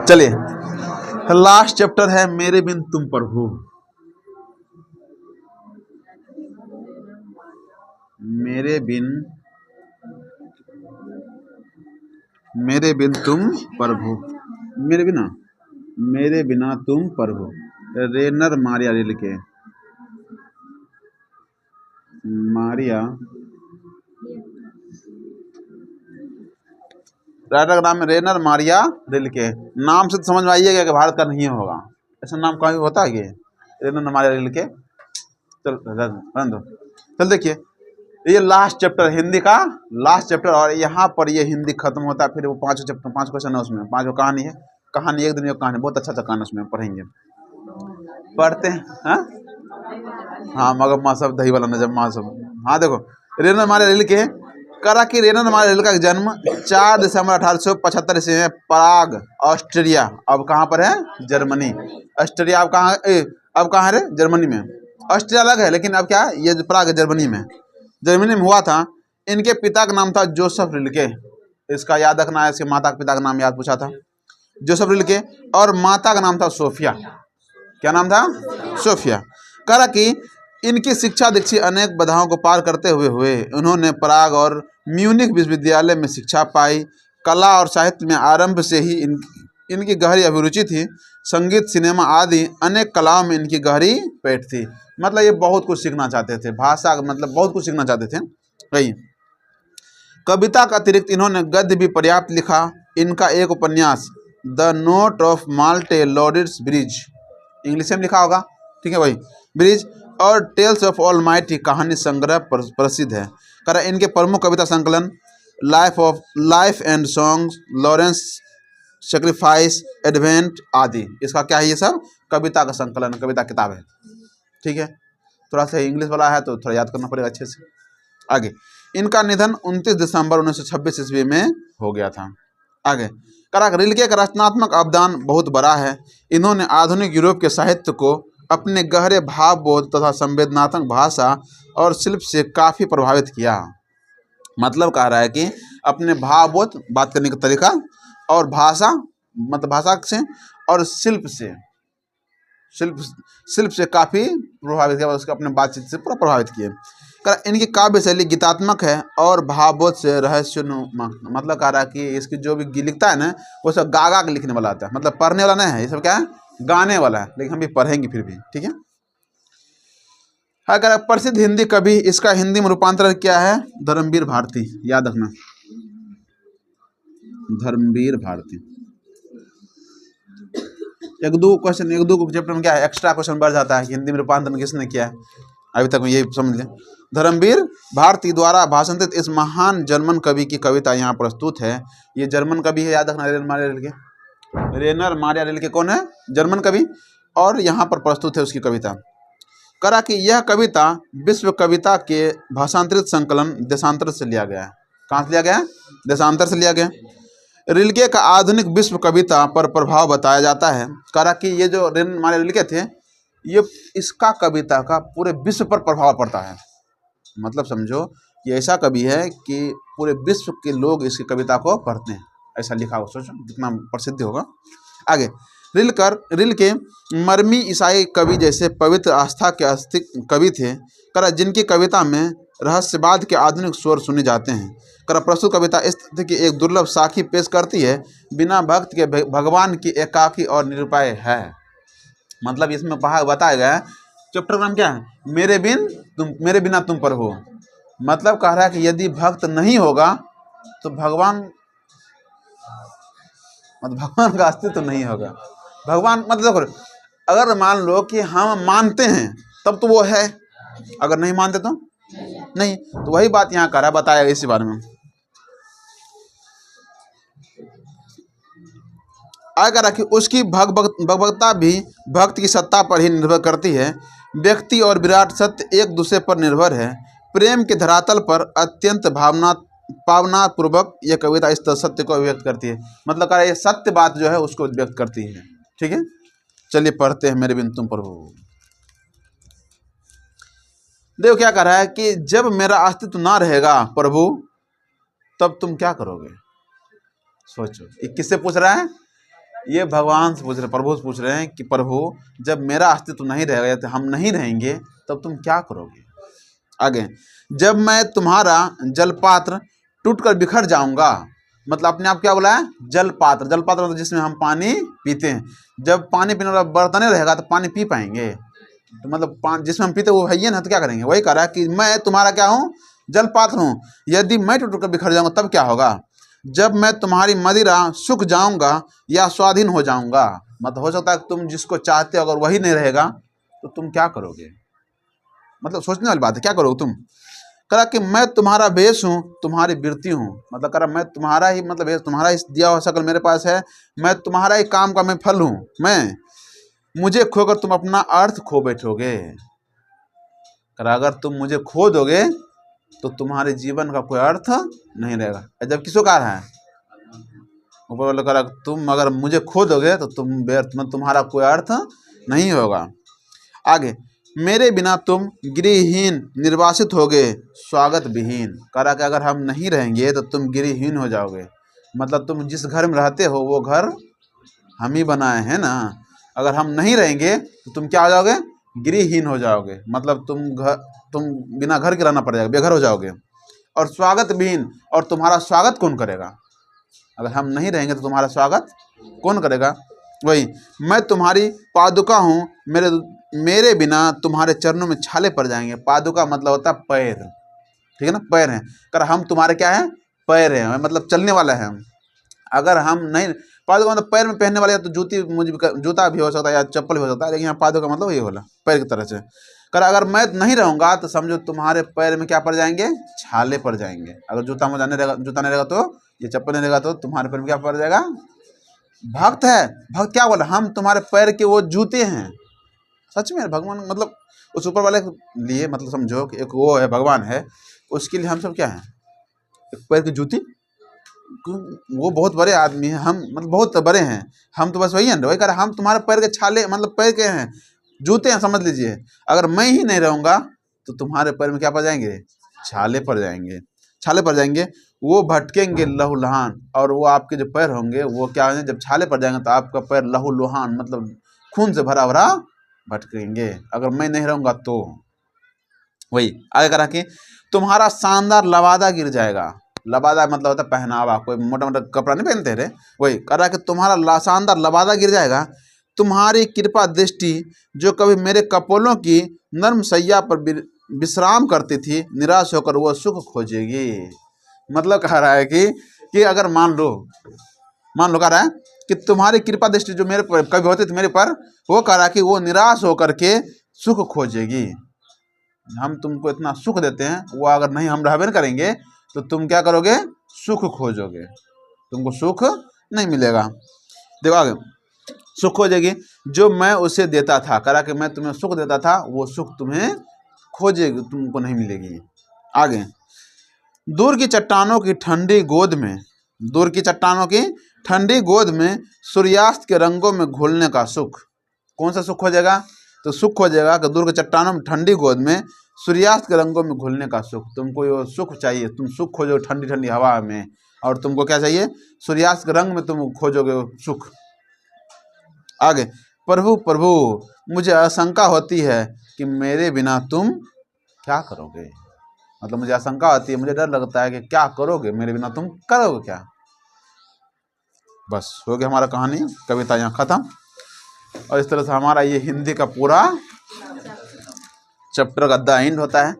चलिए last chapter है मेरे बिन तुम प्रभु। मेरे बिन तुम प्रभु, मेरे बिना तुम प्रभु। रेनर मारिया रिलके, मारिया राइटर का नाम है रेनर मारिया रिलके। नाम से तो समझ में आइएगा कि भारत का नहीं होगा, ऐसा नाम कहीं होता है कि रेनर मारिया रिलके। चल देखिए ये लास्ट चैप्टर हिंदी का लास्ट चैप्टर, और यहाँ पर ये हिंदी खत्म होता है। फिर वो 5 चैप्टर 5 क्वेश्चन है उसमें, 5 कहानी है। कहानी एक दिन एक कहानी, बहुत अच्छा कहानी उसमें पढ़ेंगे, पढ़ते हैं। हाँ मगर माँ सब दही वाला नजर माँ सब। हाँ देखो रेनर मारिया रिलके करा कि रेनर मारिया रिलके का जन्म 4 दिसंबर 1875 ईस्वी में प्राग ऑस्ट्रिया, अब कहाँ पर है जर्मनी। ऑस्ट्रिया अब कहाँ है रे जर्मनी में। ऑस्ट्रिया अलग है लेकिन अब क्या है ये प्राग जर्मनी में हुआ था। इनके पिता का नाम था जोसेफ रिलके, इसका याद रखना है, इसके माता पिता का नाम याद पूछा था, जोसेफ रिलके। और माता का नाम था सोफिया। क्या नाम था? सोफिया। करा कि इनकी शिक्षा दीक्षा अनेक बाधाओं को पार करते हुए उन्होंने प्राग और म्यूनिख विश्वविद्यालय में शिक्षा पाई। कला और साहित्य में आरंभ से ही इनकी गहरी अभिरुचि थी। संगीत, सिनेमा आदि अनेक कलाओं में इनकी गहरी पैठ थी। मतलब ये बहुत कुछ सीखना चाहते थे, भाषा मतलब बहुत कुछ सीखना चाहते थे। वही कविता का अतिरिक्त इन्होंने गद्य भी पर्याप्त लिखा। इनका एक उपन्यास the note of Malte Laurids Brigge, English में लिखा होगा, ठीक है भाई, ब्रिज, और टेल्स ऑफ ऑलमाइटी कहानी संग्रह प्रसिद्ध है। करा इनके प्रमुख कविता संकलन life and songs, Lawrence sacrifice, advent आदि, इसका क्या है ये सब कविता का संकलन, कविता किताब है। ठीक है, थोड़ा सा इंग्लिश वाला है तो थोड़ा याद करना पड़ेगा अच्छे से। आगे इनका निधन 29 दिसंबर 1926 ईस्वी में हो गया था। आगे करा रिलके का रचनात्मक अवदान बहुत बड़ा है। इन्होंने आधुनिक यूरोप के साहित्य को अपने गहरे भावबोध तथा संवेदनात्मक भाषा और शिल्प से काफ़ी प्रभावित किया। मतलब कह रहा है कि अपने भावबोध, बात करने का तरीका, और भाषा मतलब भाषा से, और शिल्प से काफ़ी प्रभावित किया, उसके अपने बातचीत से पूरा प्रभावित किए। इनकी काव्य शैली गीतात्मक है और भावबोध से रहस्य, मतलब कह रहा है कि इसकी जो भी लिखता है ना वो सब गा के लिखने वाला आता है, मतलब पढ़ने वाला नहीं है, ये सब क्या है गाने वाला है, लेकिन हम भी पढ़ेंगे फिर भी, ठीक है। अगर प्रसिद्ध हिंदी कवि, इसका हिंदी में रूपांतरण क्या है? धर्मवीर भारती, याद रखना, धर्मवीर भारती। एक दो चैप्टर में क्या है एक्स्ट्रा क्वेश्चन बढ़ जाता है कि हिंदी में रूपांतरण किसने किया है, अभी तक यही समझ लें। धर्मवीर भारती द्वारा भाषांतरित इस महान जर्मन कवि की कविता यहाँ प्रस्तुत है। ये जर्मन कवि है, याद रखना, रेनर मारिया रिलके कौन है? जर्मन कवि, और यहाँ पर प्रस्तुत है उसकी कविता। करा कि यह कविता विश्व कविता के भाषांतरित संकलन देशांतर से लिया गया है। कहाँ से लिया गया? देशांतर से लिया गया। रिलके का आधुनिक विश्व कविता पर प्रभाव बताया जाता है। करा कि ये जो रेनर मारिया रिलके थे, ये इसका कविता का पूरे विश्व पर प्रभाव पड़ता है। मतलब समझो ये ऐसा कवि है कि पूरे विश्व के लोग इसकी कविता को पढ़ते हैं, ऐसा लिखा हो, सोचो कितना प्रसिद्ध होगा। आगे रिलके मरमी ईसाई कवि जैसे पवित्र आस्था के अस्तिक कवि थे। करा जिनकी कविता में रहस्यवाद के आधुनिक स्वर सुने जाते हैं। करा प्रस्तुत कविता इस तथ्य की एक दुर्लभ साखी पेश करती है, बिना भक्त के भगवान की एकाकी और निरुपाय है। मतलब इसमें बताया गया है, चैप्टर का नाम क्या है? मेरे बिना तुम प्रभु। मतलब कह रहा है कि यदि भक्त नहीं होगा तो भगवान का अस्तित्व नहीं होगा। भगवान मतलब देखो, अगर मान लो कि हम मानते हैं तब तो वो है, अगर नहीं मानते तो नहीं। तो वही बात यहाँ कर रहा है, बताया इसी बारे में। अगर कि उसकी भगवत्ता भी भक्त की सत्ता पर ही निर्भर करती है। व्यक्ति और विराट सत्य एक दूसरे पर निर्भर है। प्रेम के धरातल पर अत्यंत भावनापूर्वक यह कविता इस सत्य को व्यक्त करती है। मतलब कह रहा है ये सत्य बात जो है उसको व्यक्त करती है, ठीक है। चलिए पढ़ते हैं मेरे बिन तुम प्रभु। देखो क्या कह रहा है कि जब मेरा अस्तित्व ना रहेगा प्रभु, तब तुम क्या करोगे? सोचो, ये किससे पूछ रहा है? ये भगवान से पूछ रहे, प्रभु से पूछ रहे हैं कि प्रभु जब मेरा अस्तित्व नहीं रहेगा या तो हम नहीं रहेंगे तब तुम क्या करोगे? आगे, जब मैं तुम्हारा जलपात्र टूटकर बिखर जाऊंगा, मतलब अपने आप क्या बोला है? जलपात्र। जलपात्र मतलब जिसमें हम पानी पीते हैं। जब पानी पीने वाला बर्तन रहेगा तो पानी पी पाएंगे? तो मतलब जिसमें हम पीते वो है ही ना, तो क्या करेंगे? वही कह रहा है कि मैं तुम्हारा क्या हूँ? जलपात्र हूँ। यदि मैं टूटकर बिखर जाऊंगा तब क्या होगा? जब मैं तुम्हारी मदिरा सूख जाऊंगा या स्वाधीन हो जाऊंगा, मतलब हो सकता है तुम जिसको चाहते हो अगर वही नहीं रहेगा तो तुम क्या करोगे? मतलब सोचने वाली बात है, क्या करोगे तुम? करा कि मैं तुम्हारा भेष हूँ, तुम्हारी वृत्ति हूँ, मतलब करा मैं तुम्हारा ही मतलब भेष, तुम्हारा ही दिया हुआ शकल मेरे पास है, मैं तुम्हारा ही काम का मैं फल हूँ। मैं मुझे खोकर तुम अपना अर्थ खो बैठोगे। करा अगर तुम मुझे खो दोगे तो तुम्हारे जीवन का कोई अर्थ नहीं रहेगा। जब किसको कह रहा है? ऊपर वाला कह रहा तुम अगर मुझे खो दोगे तो तुम व्यर्थ, मतलब तुम्हारा कोई अर्थ नहीं होगा। आगे, मेरे बिना तुम गृहहीन निर्वासित होगे, स्वागत विहीन। कह रहा कि अगर हम नहीं रहेंगे तो तुम गृहहीन हो जाओगे, मतलब तुम जिस घर में रहते हो वो घर हम ही बनाए हैं ना। अगर हम नहीं रहेंगे तो तुम क्या हो जाओगे? गृहहीन हो जाओगे, मतलब तुम बिना घर के रहना पड़ जाएगा, बेघर हो जाओगे। और स्वागत विहीन, और तुम्हारा स्वागत कौन करेगा? अगर हम नहीं रहेंगे तो तुम्हारा स्वागत कौन करेगा? वही, मैं तुम्हारी पादुका हूँ, मेरे बिना तुम्हारे चरणों में छाले पड़ जाएंगे। पादुका मतलब होता है पैर, ठीक है ना, पैर हैं। कर हम तुम्हारे क्या है? पैर हैं, मतलब चलने वाला है। अगर हम नहीं, पादुका मतलब पैर में पहनने वाले, तो जूता भी हो सकता है या चप्पल भी हो सकता है, लेकिन यहाँ पादुका मतलब ये होला पैर की तरह से। कर अगर मैं नहीं रहूंगा तो समझो तुम्हारे पैर में क्या पड़ जाएंगे? छाले पड़ जाएंगे। अगर जूता नहीं रहेगा तो, ये चप्पल नहीं रहेगा तो तुम्हारे पैर में क्या पड़ जाएगा? भक्त है, भक्त क्या बोला? हम तुम्हारे पैर के वो जूते हैं। सच में भगवान, मतलब उस ऊपर वाले के लिए, मतलब समझो कि एक वो है, भगवान है, उसके लिए हम सब क्या हैं? एक पैर की जूती। वो बहुत बड़े आदमी हैं, हम मतलब बहुत बड़े हैं, हम तो बस वही हैं, वही कह रहे हम तुम्हारे पैर के छाले, मतलब पैर के हैं, जूते हैं, समझ लीजिए। अगर मैं ही नहीं रहूँगा तो तुम्हारे पैर में क्या पड़ जाएंगे? छाले पड़ जाएंगे, छाले पड़ जाएंगे। वो भटकेंगे लहूलुहान, और वो आपके जो पैर होंगे वो क्या होंगे? जब छाले पड़ जाएंगे तो आपका पैर लहूलुहान, मतलब खून से भरा भरा भटकेंगे, अगर मैं नहीं रहूँगा तो। वही आगे करा कि तुम्हारा शानदार लबादा गिर जाएगा। लबादा मतलब होता है पहनावा, कोई मोटा मोटा कपड़ा नहीं पहनते रे। वही करा कि तुम्हारा शानदार लबादा गिर जाएगा। तुम्हारी कृपा दृष्टि जो कभी मेरे कपोलों की नर्म सैया पर विश्राम करती थी, निराश होकर वो सुख खोजेगी। मतलब कह रहा है कि अगर मान लो कह रहा है कि तुम्हारी कृपा दृष्टि जो मेरे पर कभी होती थी मेरे पर, वो कह रहा है कि वो निराश होकर के सुख खोजेगी। हम तुमको इतना सुख देते हैं, वो अगर नहीं हम रहबे करेंगे तो तुम क्या करोगे? सुख खोजोगे, तुमको सुख नहीं मिलेगा। देखो आगे, सुख खोजेगी जो मैं उसे देता था। करा कि मैं तुम्हें सुख देता था, वो सुख तुम्हें खोजेगी, तुमको नहीं मिलेगी। आगे, दूर की चट्टानों की ठंडी गोद में, दूर की चट्टानों की ठंडी गोद में सूर्यास्त के रंगों में घुलने का सुख। कौन सा सुख खोजेगा? तो सुख खोजेगा कि दूर की चट्टानों में ठंडी गोद में सूर्यास्त के रंगों में घुलने का सुख। तुमको ये सुख चाहिए, तुम सुख खोजोगे ठंडी ठंडी हवा में, और तुमको क्या चाहिए? सूर्यास्त के रंग में तुम खोजोगे सुख। आगे, प्रभु प्रभु मुझे आशंका होती है कि मेरे बिना तुम क्या करोगे। मतलब मुझे आशंका होती है, मुझे डर लगता है कि क्या करोगे मेरे बिना, तुम करोगे क्या। बस हो गया हमारा कहानी, कविता यहाँ खत्म। और इस तरह से हमारा ये हिंदी का पूरा चैप्टर का द एंड होता है।